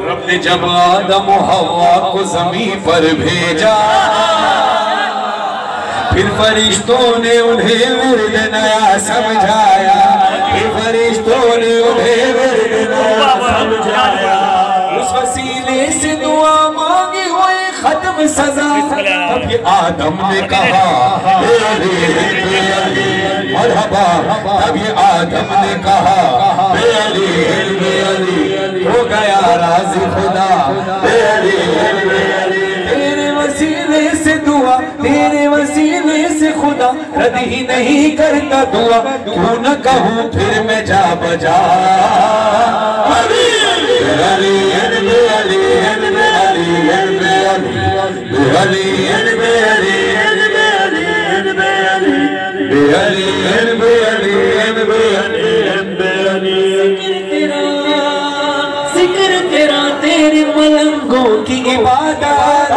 रब ने जब आदम हवा को ज़मीन पर भेजा, फिर फरिश्तों ने उन्हें विरद नया समझाया, फिर फरिश्तों ने उन्हें विरद नया समझाया। उस वसीले से दुआ मांगी हुई खत्म सजा, तब ये आदम ने कहा मरहबा, तब ये आदम ने कहा हो गया राज़ी खुदा, तेरे वसीले से दुआ, तेरे वसीले से खुदा रद्द ही नहीं करता दुआ, क्यों न कहूँ फिर मैं जा बजा। अली अली अली अली अली अली अली जिक्र तेरा तेरे मलंगों की इबादत।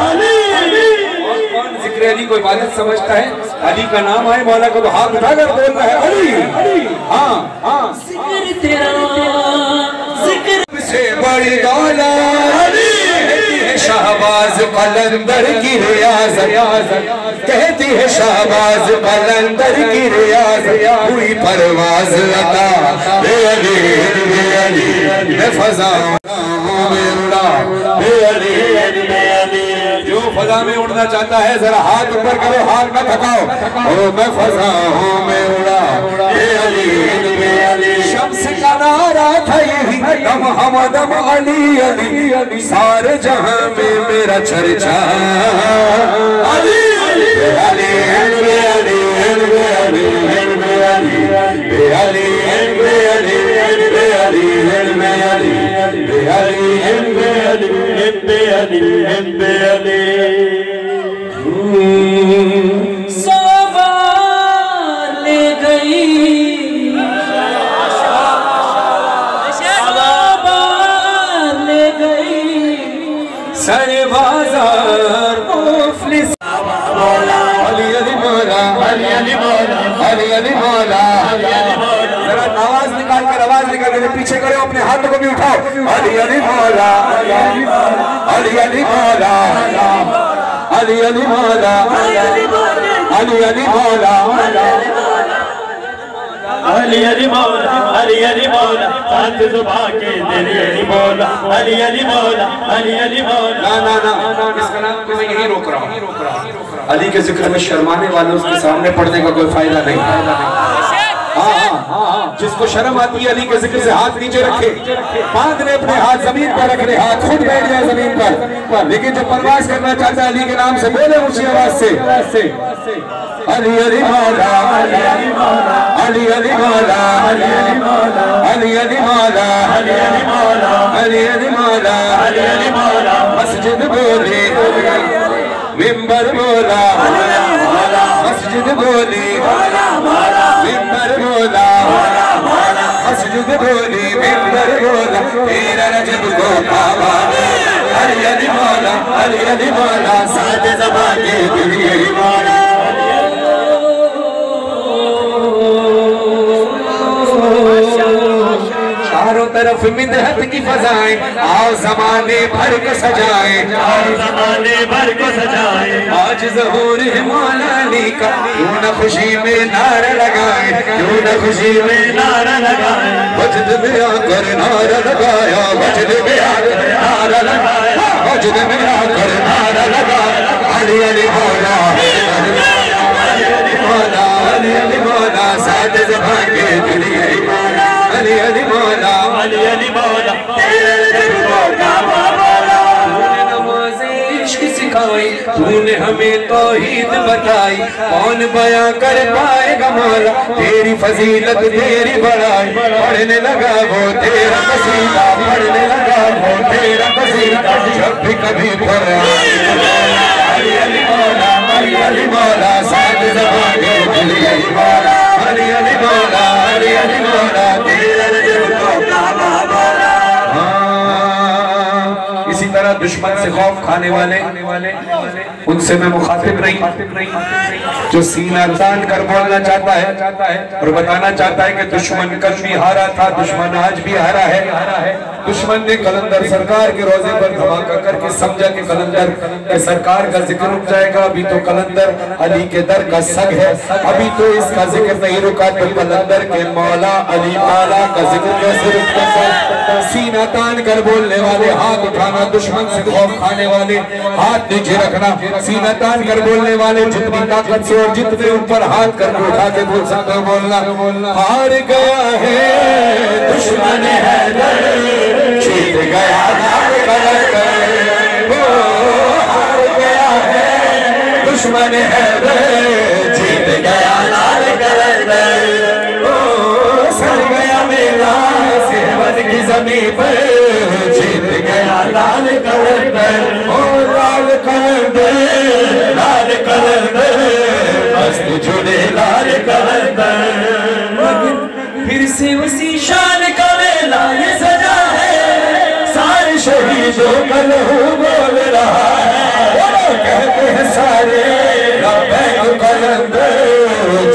कौन जिक्र अली को इबादत समझता है? अली का नाम आए मौला को तो हाथ उठाकर बोलना है अली। हाँ हाँ, जिक्र तेरा जिक्र से बड़ी दौलत, शहबाज कलंदर की रियाज़त, कहती है शहबाज कलंदर की रियाज़त, हुई परवाज़ अता बेअली बेअली मैं फ़ज़ाओं में उड़ा बेअली बेअली। जो फ़ज़ा में उड़ना चाहता है जरा हाथ ऊपर करो, हाथ न थकाओ। ओ मैं फ़ज़ाओं में उड़ा बेअली बेअली। शम्स का नारा था यही दम हमदम अली अली अली, सारे जहां में मेरा चर्चा अली अली अली अली अली अली अली ले गई सरे बाजार मुफलिस अली अली मौला अली अली मौला अली अली मौला। जरा आवाज निकाल कर, आवाज निकाल कर पीछे करो, अपने हाथों को भी उठाओ। अली अली मौला अली अली मौला अली अली मौला अली अली मौला अली अली मौला अली अली मौला अली अली मौला, साथ जुबा के तेरी अली मौला अली अली मौला अली अली मौला। ना ना ना, इसका नाम तो मैं यही रोक रहा हूँ। अली के जिक्र में शर्माने वाले उसके सामने पढ़ने का कोई फायदा नहीं। हाँ, जिसको शर्म आती है अली के जिक्र से हाथ नीचे रखे, बांध ले अपने हाथ जमीन पर रख ले, हाथ खुद बैठ जाए जमीन पर। लेकिन जो परवाज करना चाहता है अली के नाम से बोले ऊंची आवाज से अली अली मौला अली अली मौला अली अली मौला अली अली मौला अली अली मौला अली अली मौला अली अली मौला अली अली मौला मस्जिद बोली मिंबर बोला, मस्जिद बोली मिंबर बोला, मस्जिद बोली मिंबर बोला, तेरा रजब को काबा अली अली मौला, अली अली मौला, साथ ज़बान के दिल यही मौला। चारों तरफ मिदहत की फजाएं, आओ ज़माने भर को सजाएं, आओ ज़माने भर को सजाएं, आज ज़हूर है मौला अली का, क्यों न खुशी में नारा लगाएं, क्यों न खुशी में नारा लगाएं, वजद में आकर नारा लगाया, वजद में आकर नारा लगाया, वजद में आकर नारा लगाया, अली अली मौला, अली अली मौला, अली अली मौला, साथ ज़बान के दिल यही मौला, अली अली मौला, अली अली मौला, तूने नमाज़े इश्क सिखाई, तूने हमें तौहीद बताई, कौन बयां कर पाएगा मौला तेरी फजीलत तेरी बड़ाई। पढ़ने लगा वो तेरा कसीदा, पढ़ने लगा वो तेरा कसीदा, जब भी कभी पढ़ा अली अली मौला, अली अली मौला, साथ ज़बान के दिल यही मौला, अली अली मौला, अली अली मौला, तेरा रजब को काबा बोला। इसी तरह दुश्मन से खौफ खाने वाले उनसे मैं मुखातिब नहीं, जो सीना तान कर बोलना चाहता है और बताना चाहता है कि दुश्मन कल भी हारा था, दुश्मन आज भी हारा है। दुश्मन ने कलंदर सरकार के रोजे पर धमाका करके समझा कि कलंदर के सरकार का जिक्र रुक जाएगा, अभी तो कलंदर अली के दर का सग है, अभी तो इसका जिक्र नहीं रुका, तो कलंदर के मौला अली आला का जिक्र कैसे रुकता है। सीना तान कर बोलने वाले हाथ उठाना, दुश्मन से खौफ खाने वाले हाथ नीचे रखना, सीना तान कर बोलने वाले जितनी ताकत से और जितने ऊपर हाथ करके उठा के बोल सकते हो बोलना, हार गया है दुश्मन है जीत गया लाल कलंदर, हार गया है दुश्मन है जीत गया लाल कलंदर, सर गया मेरा सेवन की जमीन पर जीत गया लाल कलंदर, ओ लाल कलंदर, लाल कलंदर, मस्त जुड़े लाल कलंदर। फिर से उसी शान का मेला ये सजा है, सारे शहीदों का लहू बोल रहा है, कहते हैं सारे लब्बैक कलंदर,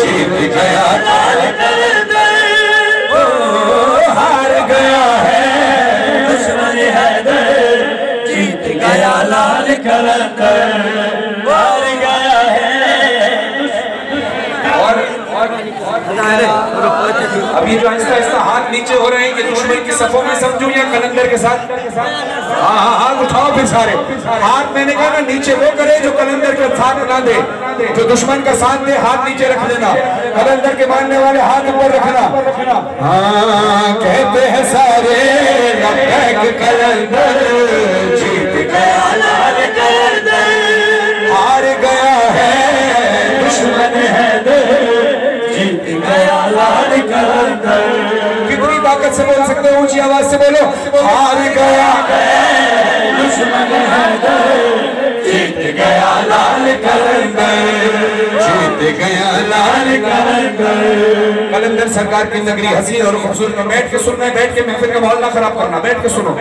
जीत गया लाल कलंदर, ओ हार गया है दुश्मन हैदर, जीत गया लाल कलंदर, हार गया है। अभी जो आहिस्ता आहिस्ता हाथ नीचे हो रहे हैं कि दुश्मन की सफों में समझू या कलंदर के साथ, हाँ हाथ उठाओ फिर सारे हाथ, मैंने कहा ना नीचे वो करे जो कलंदर का साथ ना दे, जो दुश्मन का साथ दे हाथ नीचे रख देना, कलंदर के मानने वाले हाथ ऊपर रखना। हाँ कहते हैं सारे लब्बैक कलंदर, जीत गया लाल कलंदर, हार गया है दुश्मन हैदर, जीत गया लाल कलंदर। कितनी ताकत से बोल सकते हो, ऊंची आवाज से बोलो, हार गया है दुश्मन हैदर, जीत गया लाल कलंदर, जीत गया लाल कलंदर। कलंदर सरकार की नगरी हसीन और खूबसूरत, बैठ के सुनना है, बैठ के महफिल का माहौल ना खराब करना, बैठ के सुनो।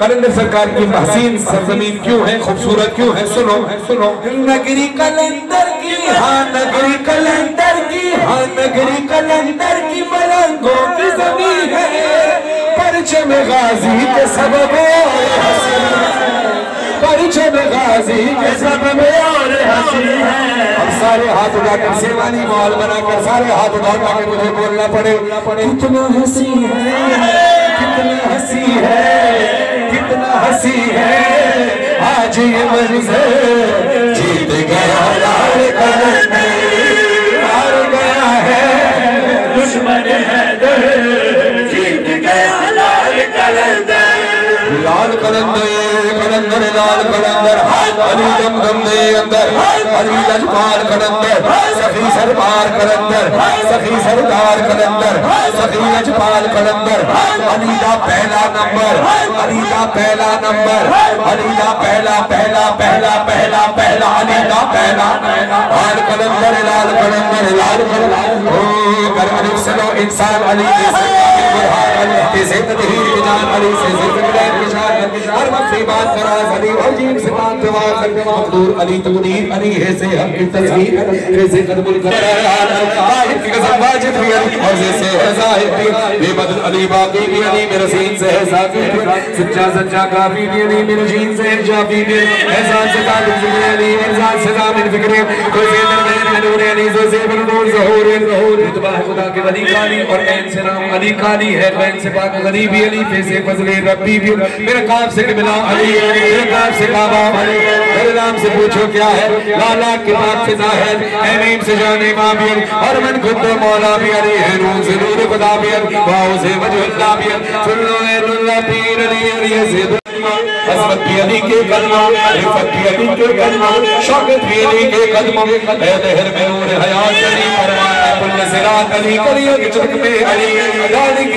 कलंदर सरकार की हसीन सरजमीन क्यों है, खूबसूरत क्यों है, सुनो सुनो। नगरी कलंदर की, हाँ नगरी कलंदर की, हाँ नगरी कलंदर की मलंगों की जमीन है, परचम गाजी के सबब परिचय गाजी के सबब और हंसी है। अब सारे हाथ उठाकर सेवानी माहौल बनाकर सारे हाथ उठा के मुझे बोलना पड़े, कितना हंसी है, कितना हंसी है, कितना हंसी है आज ये मंजर, जीत गया लाल कलंदर, हार गया है दुश्मन हैदर, जीत गया लाल कलंदर, लाल कलंदर, कलंदर लाल कलंदर, हाथ अली दम दम दे अंदर अली लजपाल कलंदर सखी सरदार कलंदर सखी सरदार कलंदर सखी लजपाल कलंदर अली दा पहला नंबर अली दा पहला नंबर अली दा पहला पहला पहला पहला पहला अली दा पहला लाल कलंदर लाल कलंदर लाल कलंदर ओ कर अली सलो इंसान अली से तदहीर जान अली से जिंदगी की शान हर वक्त से बात करा अली अजीब से बात नवाज मखदूर अली तकदीर अली है से हम की तस्वीर है से कदमुल करार वाहिद की कसम वाजिद भी अली और से है जाहिद भी बेबदल अली बाकी भी अली मेरे सीन से है साकिब सच्चा सच्चा काफी भी अली मेरे जीन से है जाफी भी एहसान से तालिब भी अली एहसान से जामिन फिक्र कोई से दरमियान नूर अली से नूर ज़हूर रुतबा खुदा के वली काली और ऐन से नाम अली काली है ऐन से पाक गरीबी अली फैज़े फज़ले रब्बी भी मेरे काब से मिला अली मेरे काब से काबा अली मेरे नाम से पूछो क्या है लाला के पाक से जाहिर ऐमीन से जाने माबी और मन खुद मौला भी अली है नूर से नूर खुदा भी वाओ से वजहुल्लाह भी सुनो ऐनुल्लाह पीर अली अली से अज़मत भी अली के कदमों रिफ़त भी अली के कदमों शौकत भी अली के कदमों ऐ दहर में नूर हयात अली परवान कुल सिरात अली कलियों के चुक में अली गाली